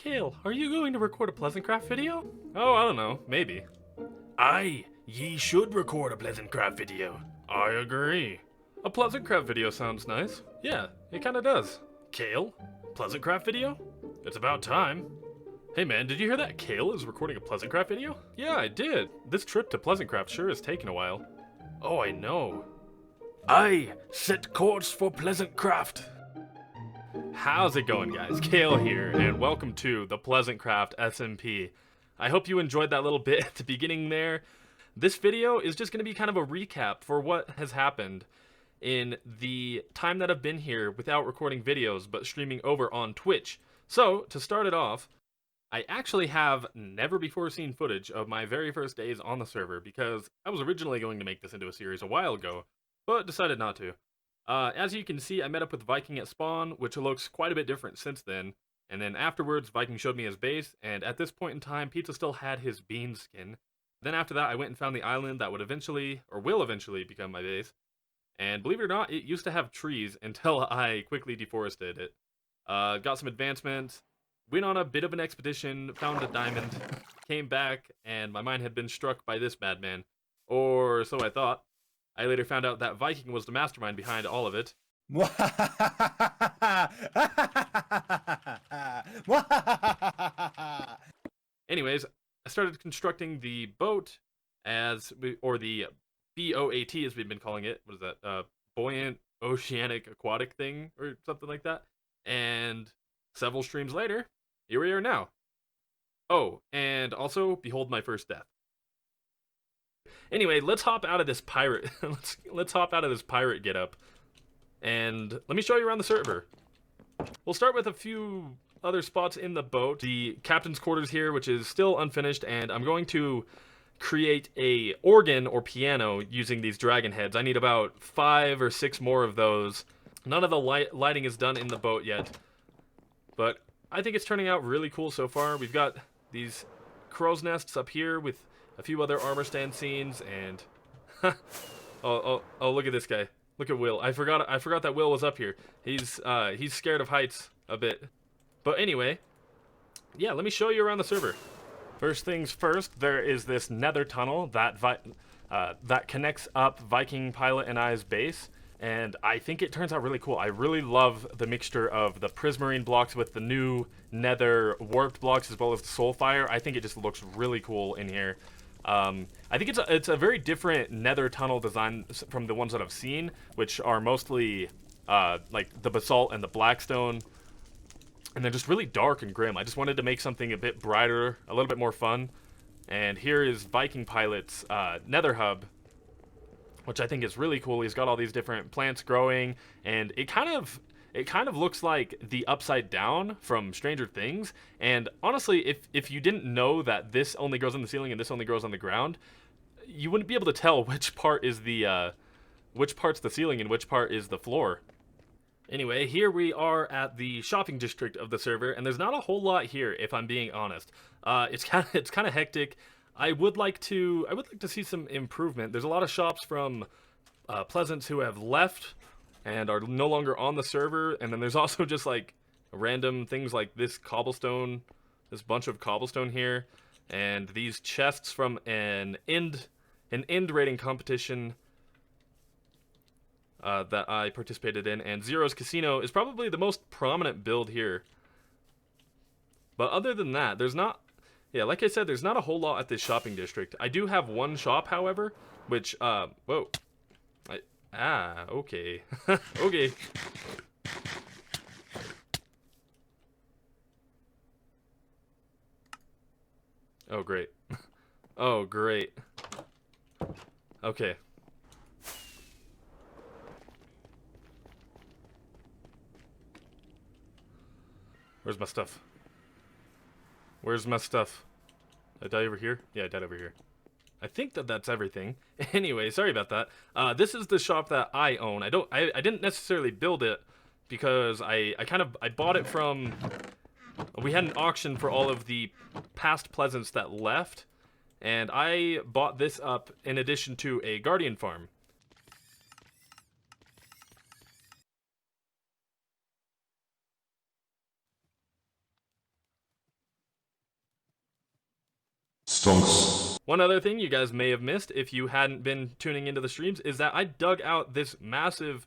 Kale, are you going to record a PleasantCraft video? Oh, I don't know, maybe. Aye, ye should record a PleasantCraft video. I agree. A PleasantCraft video sounds nice. Yeah, it kinda does. Kale? PleasantCraft video? It's about time. Hey man, did you hear that Kale is recording a PleasantCraft video? Yeah, I did. This trip to PleasantCraft sure has taken a while. Oh, I know. Aye, set course for PleasantCraft. How's it going, guys? Kale here, and welcome to the PleasantCraft SMP. I hope you enjoyed that little bit at the beginning there. This video is just going to be kind of a recap for what has happened in the time that I've been here without recording videos, but streaming over on Twitch. So, to start it off, I actually have never before seen footage of my very first days on the server, because I was originally going to make this into a series a while ago, but decided not to. As you can see, I met up with Viking at spawn, which looks quite a bit different since then. And then afterwards, Viking showed me his base, and at this point in time, Pizza still had his bean skin. Then after that, I went and found the island that would eventually, or will eventually, become my base. And believe it or not, it used to have trees until I quickly deforested it. Got some advancements, went on a bit of an expedition, found a diamond, came back, and my mind had been struck by this madman. Or so I thought. I later found out that Viking was the mastermind behind all of it. Anyways, I started constructing the boat or the B.O.A.T as we've been calling it. What is that? Buoyant Oceanic Aquatic thing or something like that. And several streams later, here we are now. Oh, and also, behold my first death. Anyway, let's hop out of this pirate. let's hop out of this pirate getup, and let me show you around the server. We'll start with a few other spots in the boat. The captain's quarters here, which is still unfinished, and I'm going to create a organ or piano using these dragon heads. I need about 5 or 6 more of those. None of the lighting is done in the boat yet, but I think it's turning out really cool so far. We've got these crow's nests up here with a few other armor stand scenes, and oh, look at this guy. Look at Will. I forgot that Will was up here. He's scared of heights a bit. But anyway, yeah, let me show you around the server. First things first, there is this nether tunnel that connects up Viking Pilot and I's base, and I think it turns out really cool. I really love the mixture of the prismarine blocks with the new nether warped blocks as well as the soulfire. I think it just looks really cool in here. I think it's a very different nether tunnel design from the ones that I've seen, which are mostly like the basalt and the blackstone, and they're just really dark and grim. I just wanted to make something a bit brighter, a little bit more fun. And here is Viking Pilot's nether hub, which I think is really cool. He's got all these different plants growing, and it kind of looks like the Upside Down from Stranger Things. And honestly, if you didn't know that this only grows on the ceiling and this only grows on the ground, you wouldn't be able to tell which part is which part's the ceiling and which part is the floor. Anyway, here we are at the shopping district of the server, and there's not a whole lot here, if I'm being honest. It's kind of hectic. I would like to see some improvement. There's a lot of shops from Pleasants who have left and are no longer on the server, and then there's also just like random things like this bunch of cobblestone here, and these chests from an end rating competition that I participated in, and Zero's Casino is probably the most prominent build here. But other than that, like I said, there's not a whole lot at this shopping district. I do have one shop, however, which, whoa. Okay. Okay. Oh, great. Oh, great. Okay. Where's my stuff? Where's my stuff? Did I die over here? Yeah, I died over here. I think that's everything. Anyway, sorry about that. This is the shop that I own. I didn't necessarily build it because I bought it from. We had an auction for all of the past Pleasants that left, and I bought this up in addition to a Guardian farm. Skunks. One other thing you guys may have missed if you hadn't been tuning into the streams is that I dug out this massive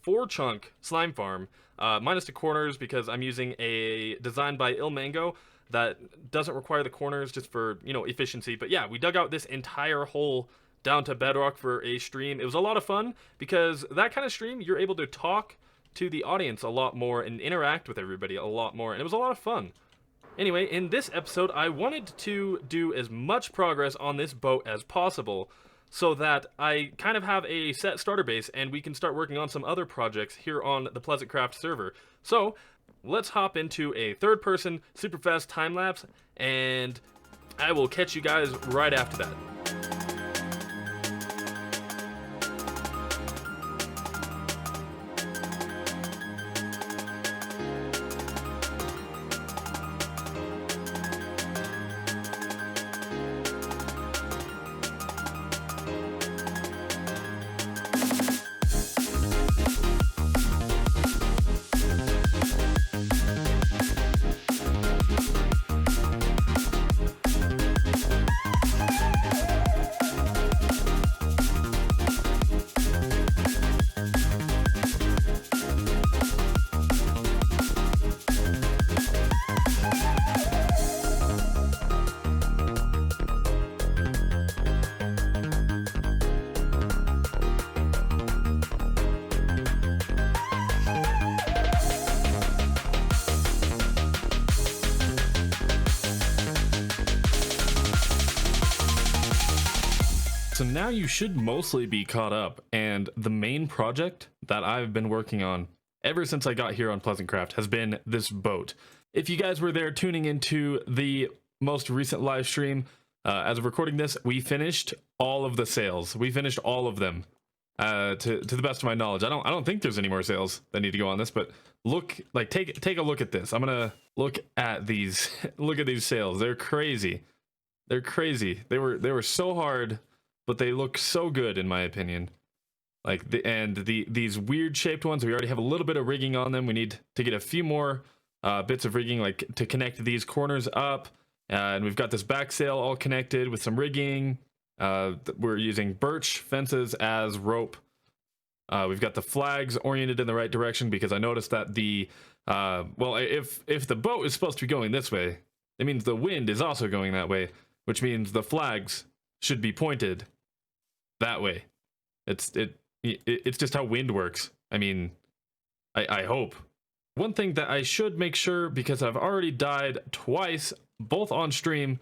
4-chunk slime farm, minus the corners because I'm using a design by Il Mango that doesn't require the corners just for, you know, efficiency. But yeah, we dug out this entire hole down to bedrock for a stream. It was a lot of fun because that kind of stream, you're able to talk to the audience a lot more and interact with everybody a lot more, and it was a lot of fun. Anyway, in this episode, I wanted to do as much progress on this boat as possible so that I kind of have a set starter base and we can start working on some other projects here on the PleasantCraft server. So, let's hop into a third-person super fast time-lapse, and I will catch you guys right after that. So now you should mostly be caught up, and the main project that I've been working on ever since I got here on PleasantCraft has been this boat. If you guys were there tuning into the most recent live stream, as of recording this, we finished all of the sails. We finished all of them, to the best of my knowledge. I don't think there's any more sails that need to go on this, but look, like take a look at this. I'm gonna look at these. Look at these sails. They're crazy. They're crazy. They were so hard, but they look so good in my opinion. Like these weird shaped ones, we already have a little bit of rigging on them. We need to get a few more bits of rigging, like to connect these corners up. And we've got this back sail all connected with some rigging. We're using birch fences as rope. We've got the flags oriented in the right direction because I noticed that well, if the boat is supposed to be going this way, it means the wind is also going that way, which means the flags should be pointed that way. It's just how wind works. I mean, I hope. One thing that I should make sure, because I've already died twice, both on stream,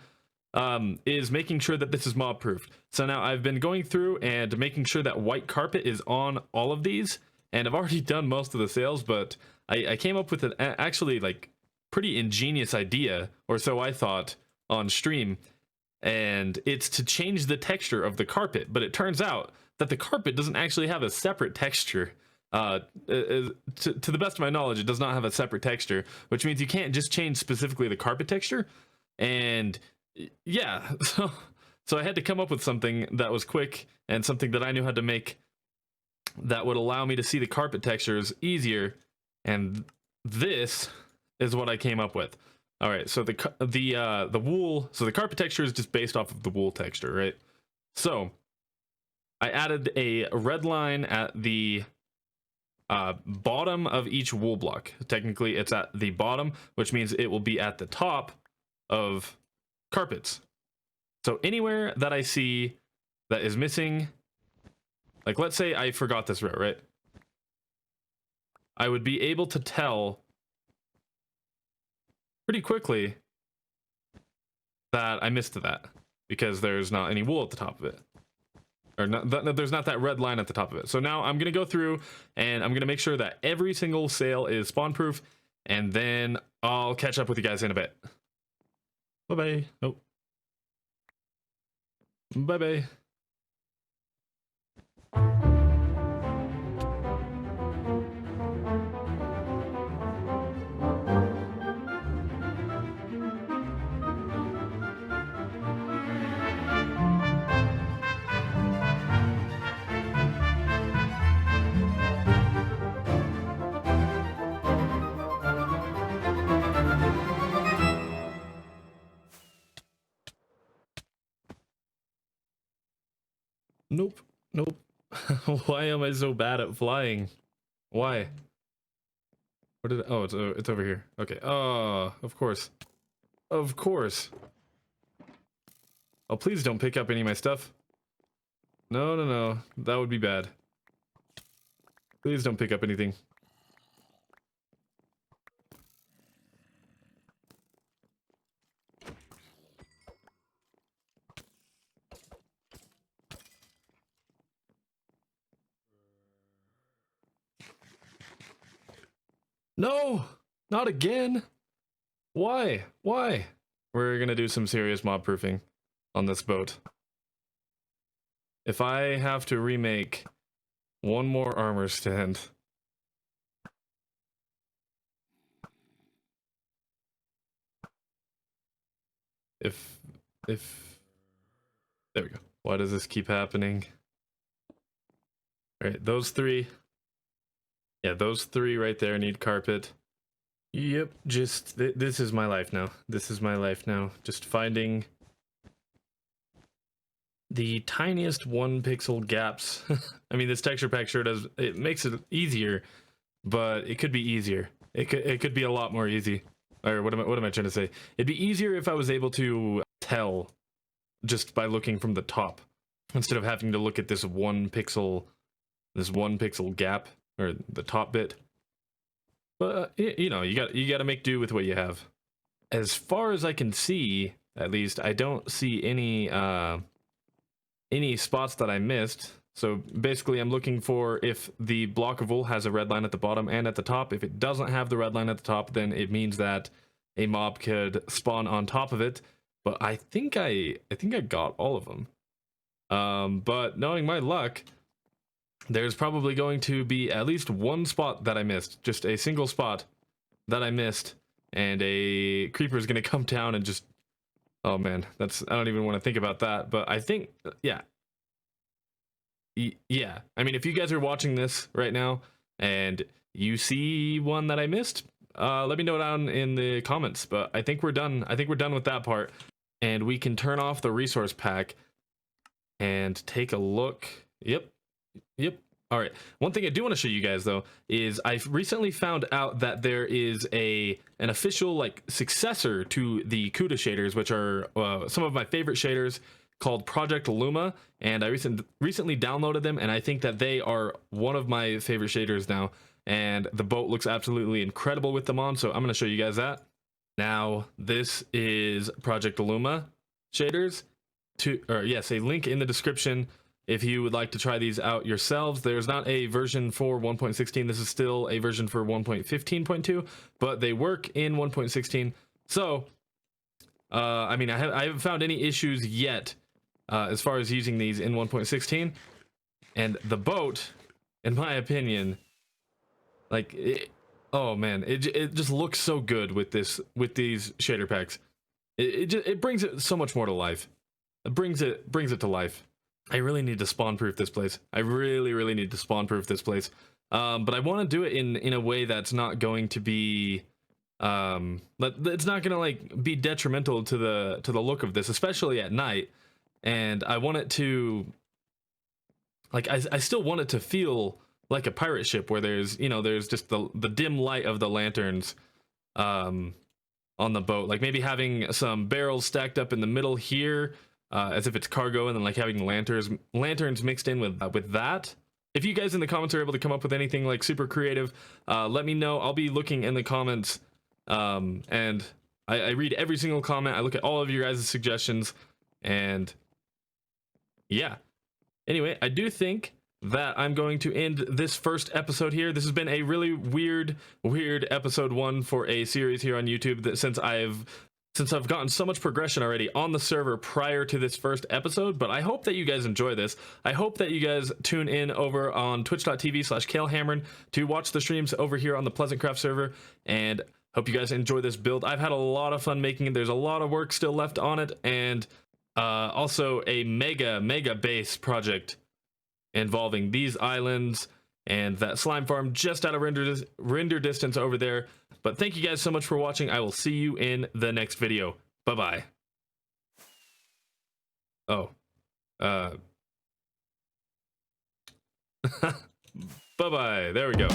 is making sure that this is mob proof. So now I've been going through and making sure that white carpet is on all of these, and I've already done most of the sails, but I came up with an actually like pretty ingenious idea, or so I thought, on stream. And it's to change the texture of the carpet, but it turns out that the carpet doesn't actually have a separate texture. To the best of my knowledge, it does not have a separate texture, which means you can't just change specifically the carpet texture. And yeah, so I had to come up with something that was quick and something that I knew how to make that would allow me to see the carpet textures easier. And this is what I came up with. All right, so the wool, so the carpet texture is just based off of the wool texture, right? So I added a red line at the bottom of each wool block. Technically, it's at the bottom, which means it will be at the top of carpets. So anywhere that I see that is missing, like let's say I forgot this row, right? I would be able to tell pretty quickly that I missed that because there's not any wool at the top of it, or there's not that red line at the top of it. So now I'm gonna go through and I'm gonna make sure that every single sail is spawn proof, and then I'll catch up with you guys in a bit. Bye bye. Oh, bye bye. Nope. Nope. Why am I so bad at flying? Why? Where did oh, it's over here. Okay. Oh, of course. Of course. Oh, please don't pick up any of my stuff. No, no, no. That would be bad. Please don't pick up anything. No! Not again! Why? Why? We're gonna do some serious mob proofing on this boat. If I have to remake one more armor stand... If... There we go. Why does this keep happening? Alright, those three... Yeah, those three right there need carpet. Yep, just... this is my life now. This is my life now. Just finding... the tiniest 1 pixel gaps. I mean, this texture pack sure does... It makes it easier, but it could be easier. It could be a lot more easy. Or what am I trying to say? It'd be easier if I was able to tell just by looking from the top, instead of having to look at this 1 pixel gap, or the top bit. But you know, you got to make do with what you have. As far as I can see, at least, I don't see any spots that I missed. So basically I'm looking for if the block of wool has a red line at the bottom and at the top. If it doesn't have the red line at the top, then it means that a mob could spawn on top of it. But I think I got all of them. But knowing my luck, there's probably going to be at least 1 spot that I missed. Just a single spot that I missed. And a creeper is going to come down and just... Oh man, I don't even want to think about that. But I think, yeah. Yeah, I mean, if you guys are watching this right now and you see one that I missed, let me know down in the comments. But I think we're done. I think we're done with that part, and we can turn off the resource pack and take a look. Yep. All right. One thing I do want to show you guys though is I've recently found out that there is an official like successor to the CUDA shaders, which are some of my favorite shaders, called Project Luma, and I recently downloaded them, and I think that they are one of my favorite shaders now, and the boat looks absolutely incredible with them on, so I'm going to show you guys that. Now, this is Project Luma shaders, yes, a link in the description if you would like to try these out yourselves. There's not a version for 1.16, this is still a version for 1.15.2, but they work in 1.16, so, I mean, I haven't found any issues yet as far as using these in 1.16, and the boat, in my opinion, like, oh man, it just looks so good with these shader packs. It brings it so much more to life. It brings it to life. I really need to spawn proof this place. I really need to spawn proof this place. But I want to do it in a way that's not going to be it's not gonna like be detrimental to the look of this, especially at night. And I want it to, like, I still want it to feel like a pirate ship, where there's, you know, there's just the dim light of the lanterns on the boat, like maybe having some barrels stacked up in the middle here as if it's cargo, and then like having lanterns mixed in with that. If you guys in the comments are able to come up with anything like super creative, let me know. I'll be looking in the comments, and I read every single comment. I look at all of your guys' suggestions, and yeah. Anyway, I do think that I'm going to end this first episode here. This has been a really weird episode 1 for a series here on YouTube, that since I've gotten so much progression already on the server prior to this first episode. But I hope that you guys enjoy this. I hope that you guys tune in over on twitch.tv/KaleHammering to watch the streams over here on the PleasantCraft server, and hope you guys enjoy this build. I've had a lot of fun making it. There's a lot of work still left on it, and also a mega base project involving these islands and that slime farm just out of render distance over there. But thank you guys so much for watching. I will see you in the next video. Bye bye. Oh, Bye-bye. There we go.